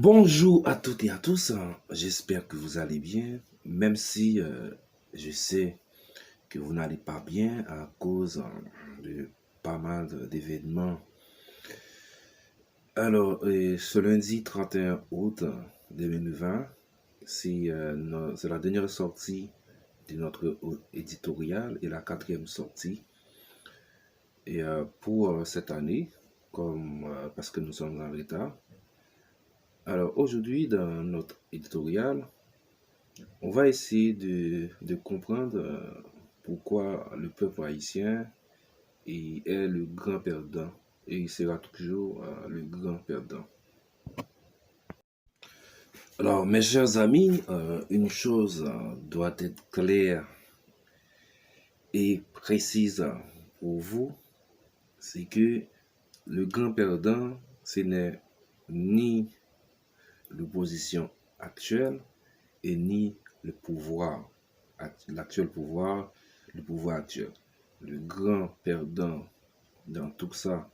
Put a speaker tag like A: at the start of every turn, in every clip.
A: Bonjour à toutes et à tous, j'espère que vous allez bien, même si je sais que vous n'allez pas bien à cause de pas mal d'événements. Alors, ce lundi 31 août 2020, c'est la dernière sortie de notre éditorial et la quatrième sortie. Et pour cette année, parce que nous sommes en retard, alors aujourd'hui dans notre éditorial, on va essayer de comprendre pourquoi le peuple haïtien est le grand perdant et il sera toujours le grand perdant. Alors, mes chers amis, une chose doit être claire et précise pour vous, c'est que le grand perdant, ce n'est ni l'opposition actuelle et ni l'actuel pouvoir, le pouvoir actuel. Le grand perdant dans tout ça,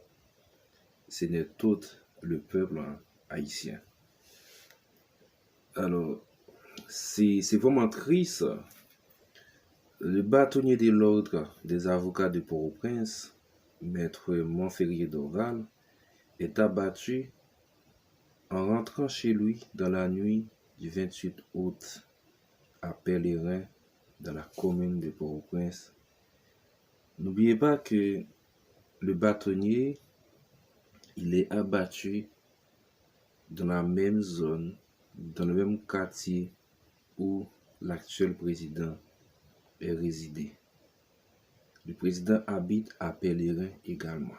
A: ce n'est tout le peuple haïtien. Alors, c'est vraiment triste. Le bâtonnier de l'ordre des avocats de Port-au-Prince, maître Montferrier d'Orval, est abattu en rentrant chez lui dans la nuit du 28 août à Pèlerin, dans la commune de Port-au-Prince. N'oubliez pas que le bâtonnier, il est abattu dans la même zone, dans le même quartier où l'actuel président est résidé. Le président habite à Pèlerin également.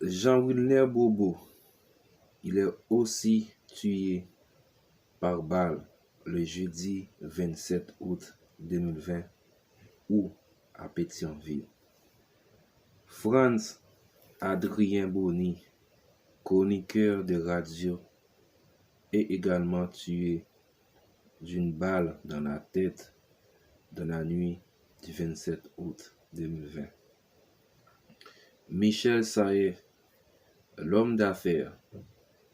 A: Jean-Wilner Bobo, il est aussi tué par balle le jeudi 27 août 2020 ou à Pétionville. Franz Adrien Boni, chroniqueur de radio, est également tué d'une balle dans la tête dans la nuit du 27 août 2020. Michel Saé, l'homme d'affaires,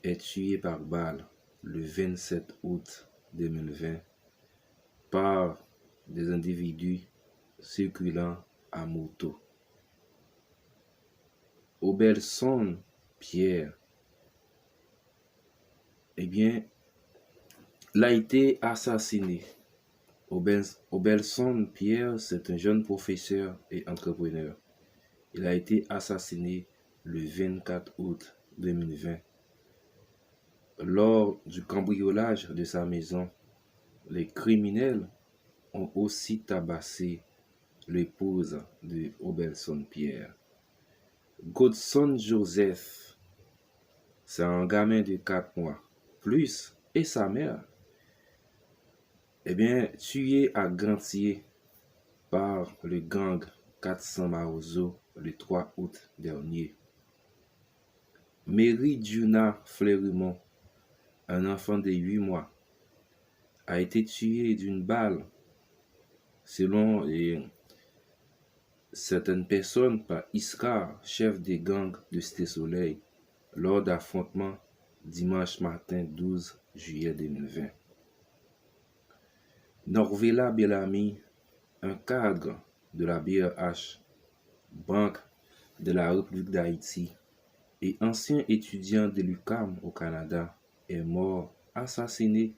A: est tué par balle le 27 août 2020 par des individus circulant à moto. Obelson Pierre, il a été assassiné. Obelson Pierre, c'est un jeune professeur et entrepreneur. Il a été assassiné le 24 août 2020. Lors du cambriolage de sa maison, les criminels ont aussi tabassé l'épouse de Obelson Pierre. Godson Joseph, c'est un gamin de 4 mois, plus, et sa mère, tué à Gantier par le gang 400 Maozo le 3 août dernier. Mary Juna Fleurimont, un enfant de 8 mois, a été tué d'une balle, selon certaines personnes, par Iskar, chef des gangs de Cité Soleil, lors d'affrontements dimanche matin 12 juillet 2020. Norvela Bellamy, un cadre de la BRH, Banque de la République d'Haïti, et ancien étudiant de l'UQAM au Canada, est mort assassiné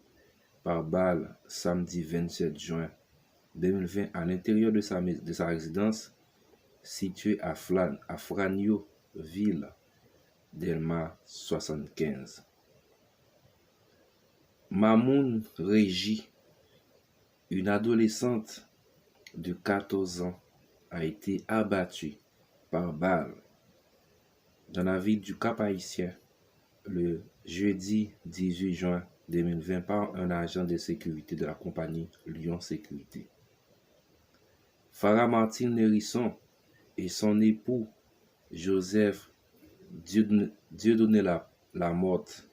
A: par balle samedi 27 juin 2020 à l'intérieur de sa résidence située à Franio, ville d'Elma 75. Mamoun Régie, une adolescente de 14 ans, a été abattue par balle dans la ville du Cap-Haïtien le jeudi 18 juin 2020 par un agent de sécurité de la compagnie Lyon Sécurité. Farah Martine Nérisson et son époux Joseph Dieudonné Lamotte.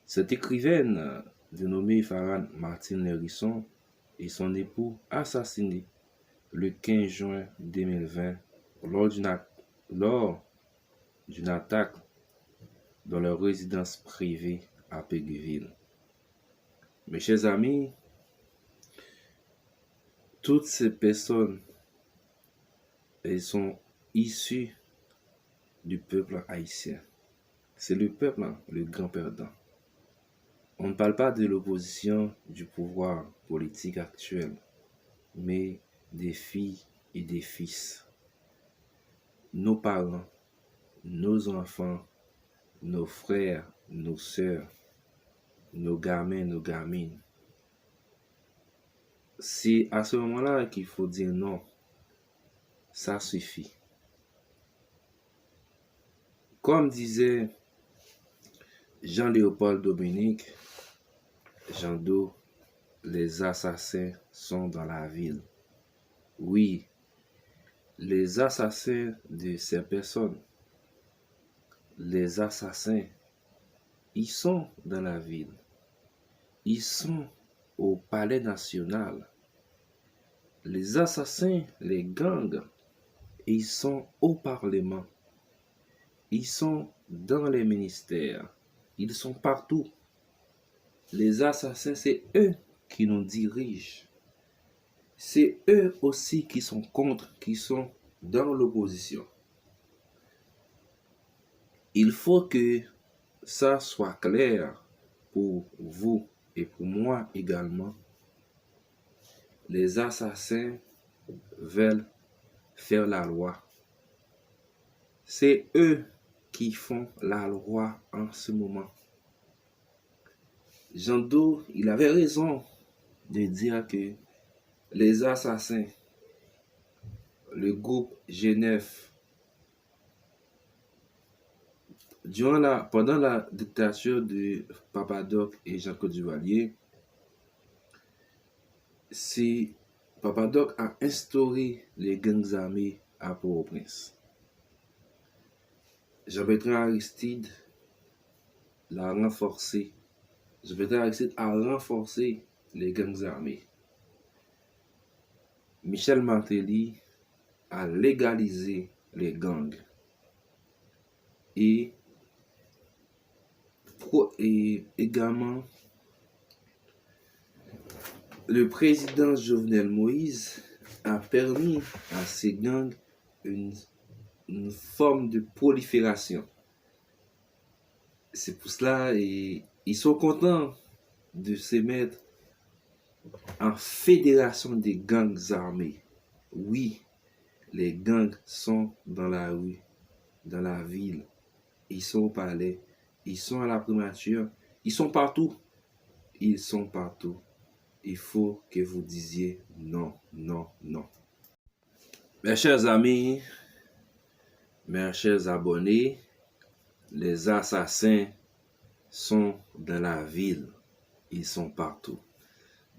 A: Cette écrivaine dénommée Farah Martine Nérisson et son époux assassinés le 15 juin 2020 lors d'une attaque dans leur résidence privée à Pégueville. Mes chers amis, toutes ces personnes, elles sont issues du peuple haïtien. C'est le peuple, hein, le grand perdant. On ne parle pas de l'opposition du pouvoir politique actuel, mais des filles et des fils. Nos parents, nos enfants, nos frères, nos sœurs, nos gamins, nos gamines. C'est à ce moment-là qu'il faut dire non. Ça suffit. Comme disait Jean-Léopold Dominique, Jean Do, les assassins sont dans la ville. Oui, les assassins de ces personnes, les assassins, ils sont dans la ville. Ils sont au palais national. Les assassins, les gangs, ils sont au Parlement. Ils sont dans les ministères. Ils sont partout. Les assassins, c'est eux qui nous dirigent. C'est eux aussi qui sont contre, qui sont dans l'opposition. Il faut que ça soit clair pour vous et pour moi également. Les assassins veulent faire la loi. C'est eux qui font la loi en ce moment. Jean Do, il avait raison de dire que les assassins, le groupe Genève, pendant la dictature de Papa-Doc et Jean-Claude Duvalier, Papa-Doc a instauré les gangs armés à Port-au-Prince. Jean-Bertrand Aristide l'a renforcé. Jean-Bertrand Aristide a renforcé les gangs armés. Michel Martelly a légalisé les gangs. Et également, le président Jovenel Moïse a permis à ces gangs une forme de prolifération. C'est pour cela ils sont contents de se mettre en fédération des gangs armés. Oui, les gangs sont dans la rue, dans la ville. Ils sont au palais, ils sont à la primature, ils sont partout. Ils sont partout. Il faut que vous disiez non, non, non. Mes chers amis, mes chers abonnés, les assassins sont dans la ville. Ils sont partout.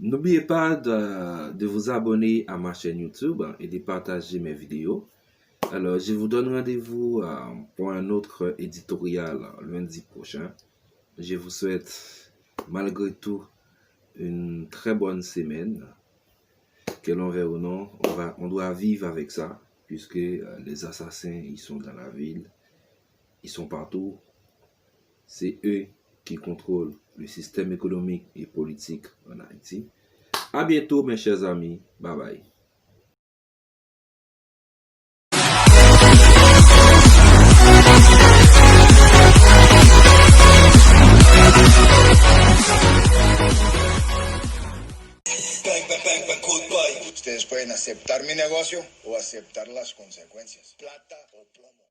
A: N'oubliez pas de vous abonner à ma chaîne YouTube et de partager mes vidéos. Alors, je vous donne rendez-vous pour un autre éditorial lundi prochain. Je vous souhaite, malgré tout, une très bonne semaine. Que l'on veuille ou non, on doit vivre avec ça, puisque les assassins, ils sont dans la ville, ils sont partout. C'est eux qui contrôlent le système économique et politique en Haïti. À bientôt, mes chers amis. Bye bye.
B: Ustedes pueden aceptar mi negocio o aceptar las consecuencias. Plata o plomo.